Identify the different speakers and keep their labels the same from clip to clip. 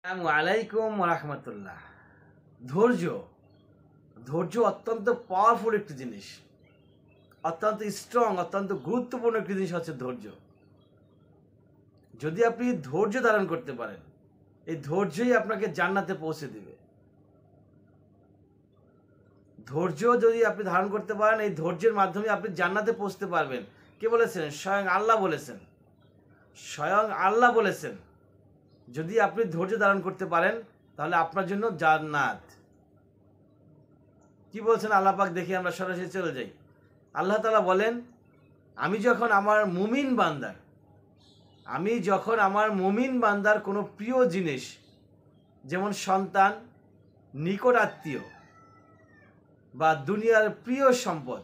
Speaker 1: আসসালামু আলাইকুম রাহমাতুল্লাহ। ধৈর্য ধৈর্য অত্যন্ত পাওয়ারফুল একটি জিনিস, অত্যন্ত স্ট্রং, অত্যন্ত গুরুত্বপূর্ণ একটি জিনিস হচ্ছে ধৈর্য। যদি আপনি ধৈর্য ধারণ করতে পারেন, এই ধৈর্যই আপনাকে জান্নাতে পৌঁছে দিবে। ধৈর্য যদি আপনি ধারণ করতে পারেন, এই ধৈর্যের মাধ্যমে আপনি জান্নাতে পৌঁছতে পারবেন। কে বলেছেন? স্বয়ং আল্লাহ বলেছেন। স্বয়ং আল্লাহ বলেছেন যদি আপনি ধৈর্য ধারণ করতে পারেন তাহলে আপনার জন্য জান্নাত। কি বলছেন আল্লাহ পাক? দেখি আমরা সরাসরি চলে যাই। আল্লাহ তাআলা বলেন, আমি যখন আমার মুমিন বান্দার কোনো প্রিয় জিনিস, যেমন সন্তান, নিকট আত্মীয় বা দুনিয়ার প্রিয় সম্পদ,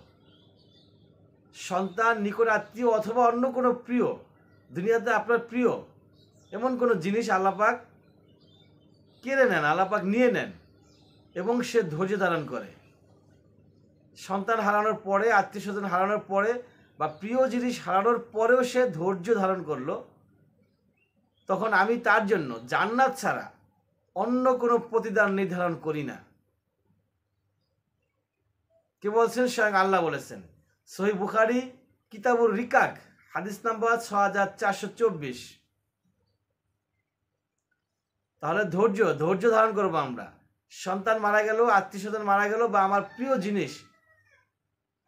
Speaker 1: সন্তান, নিকট আত্মীয় অথবা অন্য কোনো প্রিয়, দুনিয়াতে আপনার প্রিয় এমন কোনো জিনিস আল্লাহ পাক কেড়ে নেন, আল্লাহ পাক নিয়ে নেন এবং সে ধৈর্য ধারণ করে। সন্তান হারানোর পরে, আত্মীয় স্বজন হারানোর পরে বা প্রিয় জিনিস হারানোর পরেও সে ধৈর্য ধারণ করলো, তখন আমি তার জন্য জান্নাত ছাড়া অন্য কোনো প্রতিদান নির্ধারণ করি না। কে বলছেন? স্বয়ং আল্লাহ বলেছেন। সহিহ বুখারী কিতাবুর রিকাক হাদিস নাম্বার 6424। তাহলে ধৈর্য ধারণ করবো আমরা। সন্তান মারা গেল, আত্মীয় স্বজন মারা গেল, বা আমার প্রিয় জিনিস,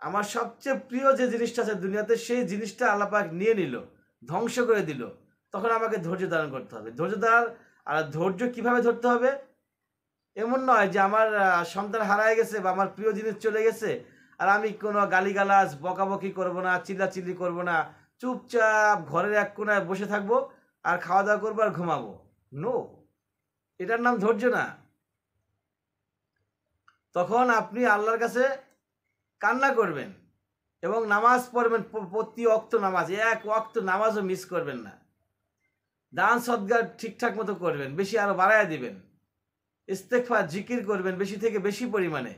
Speaker 1: আমার সবচেয়ে প্রিয় যে জিনিসটা আছে দুনিয়াতে, সেই জিনিসটা আল্লাহ পাক নিয়ে নিল, ধ্বংস করে দিল, তখন আমাকে ধৈর্য ধারণ করতে হবে। ধৈর্য কিভাবে ধরতে হবে? এমন নয় যে আমার সন্তান হারায় গেছে বা আমার প্রিয় জিনিস চলে গেছে আর আমি কোনো গালিগালাজ বকাবকি করব না, চিল্লাচিল্লি করব না, চুপচাপ ঘরের এক কোনায় বসে থাকবো আর খাওয়া দাওয়া করবো আর ঘুমাবো। নো, এটার নাম ধৈর্য না। তখন আপনি আল্লাহর কাছে কান্না করবেন এবং নামাজ পড়বেন, প্রতি ওয়াক্ত নামাজ, এক ওয়াক্ত নামাজও মিস করবেন না। দান সদকা ঠিকঠাক মতো করবেন, বেশি আরো বাড়ায় দিবেন, ইস্তেগফার জিকির করবেন বেশি থেকে বেশি পরিমাণে,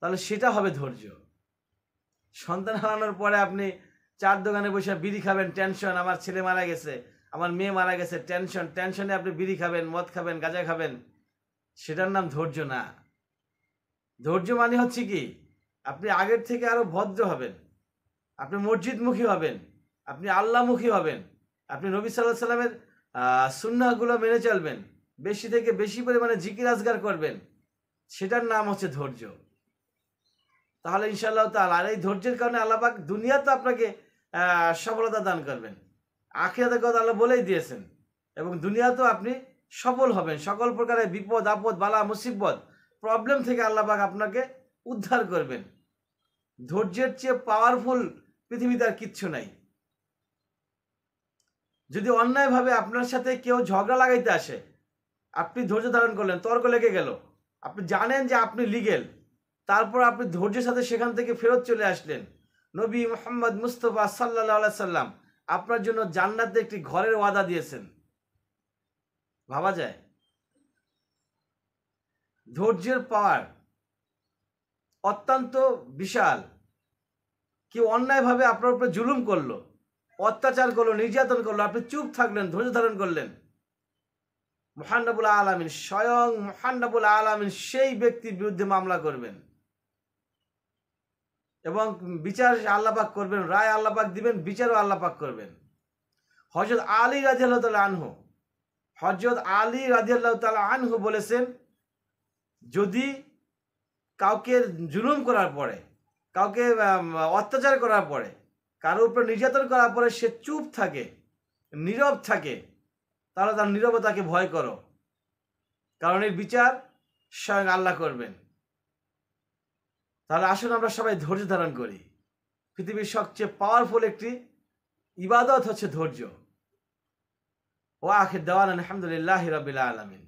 Speaker 1: তাহলে সেটা হবে ধৈর্য। সন্তান হারানোর পরে আপনি চার দোকানে বসে বিড়ি খাবেন, টেনশন, আমার ছেলে মারা গেছে, আমার মেয়ে মারা গেছে, টেনশনে আপনি বিড়ি খাবেন, মদ খাবেন, গাঁজা খাবেন, সেটার নাম ধৈর্য না। ধৈর্য মানে হচ্ছে কি, আপনি আগের থেকে আরো ভদ্র হবেন, আপনি মসজিদমুখী হবেন, আপনি আল্লাহমুখী হবেন, আপনি নবী সাল্লাল্লাহু আলাইহি সাল্লামের সুন্নাহগুলো মেনে চলবেন, বেশি থেকে বেশি পরিমাণে জিকির আজগার করবেন, সেটার নাম হচ্ছে ধৈর্য। তাহলে ইনশাআল্লাহ তাআলা, আর এই ধৈর্যের কারণে আল্লাহ পাক দুনিয়াতে আপনাকে সফলতা দান করবেন, আখিরাতের কথা আল্লাহ বলেই দিয়েছেন, এবং দুনিয়াতেও আপনি সফল হবেন। সকল প্রকারের বিপদ আপদ, বালা মুসিবত, প্রবলেম থেকে আল্লাহ পাক আপনাকে উদ্ধার করবেন। ধৈর্যের চেয়ে পাওয়ারফুল পৃথিবীতে আর কিচ্ছু নাই। যদি অন্যায়ভাবে আপনার সাথে কেউ ঝগড়া লাগাইতে আসে, আপনি ধৈর্য ধারণ করলেন, তর্ক লেগে গেল, আপনি জানেন যে আপনি লিগেল, তারপর আপনি ধৈর্যের সাথে সেখান থেকে ফেরত চলে আসলেন, নবী মুহাম্মদ মুস্তাফা সাল্লাল্লাহু আলাইহি সাল্লাম আপনার জন্য জান্নাতে একটি ঘরের ওয়াদা দিয়েছেন। ভাবা যায়? ধৈর্যের পাওয়ার অত্যন্ত বিশাল। কেউ অন্যায়ভাবে আপনার উপরে জুলুম করলো, অত্যাচার করলো, নির্যাতন করলো, আপনি চুপ থাকলেন, ধৈর্য ধারণ করলেন, মহান রব্বুল আলামিন, স্বয়ং মহান রব্বুল আলামিন সেই ব্যক্তির বিরুদ্ধে মামলা করবেন এবং বিচার আল্লাহ পাক করবেন, রায় আল্লাহ পাক দিবেন, বিচারও আল্লাহ পাক করবেন। হযরত আলী রাদিয়াল্লাহু তাআলা আনহু বলেছেন, যদি কাউকে জুলুম করার পরে, কাউকে অত্যাচার করার পরে, কারোর উপর নির্যাতন করার পরে সে চুপ থাকে, নীরব থাকে, তাহলে তার নীরবতাকে ভয় করো, কারণ এর বিচার স্বয়ং আল্লাহ করবেন। তাহলে আসুন আমরা সবাই ধৈর্য ধারণ করি। পৃথিবীর সবচেয়ে পাওয়ারফুল একটি ইবাদত হচ্ছে ধৈর্য। ওয়া আখির দাওয়ানা আলহামদুলিল্লাহি রাব্বিল আলামিন।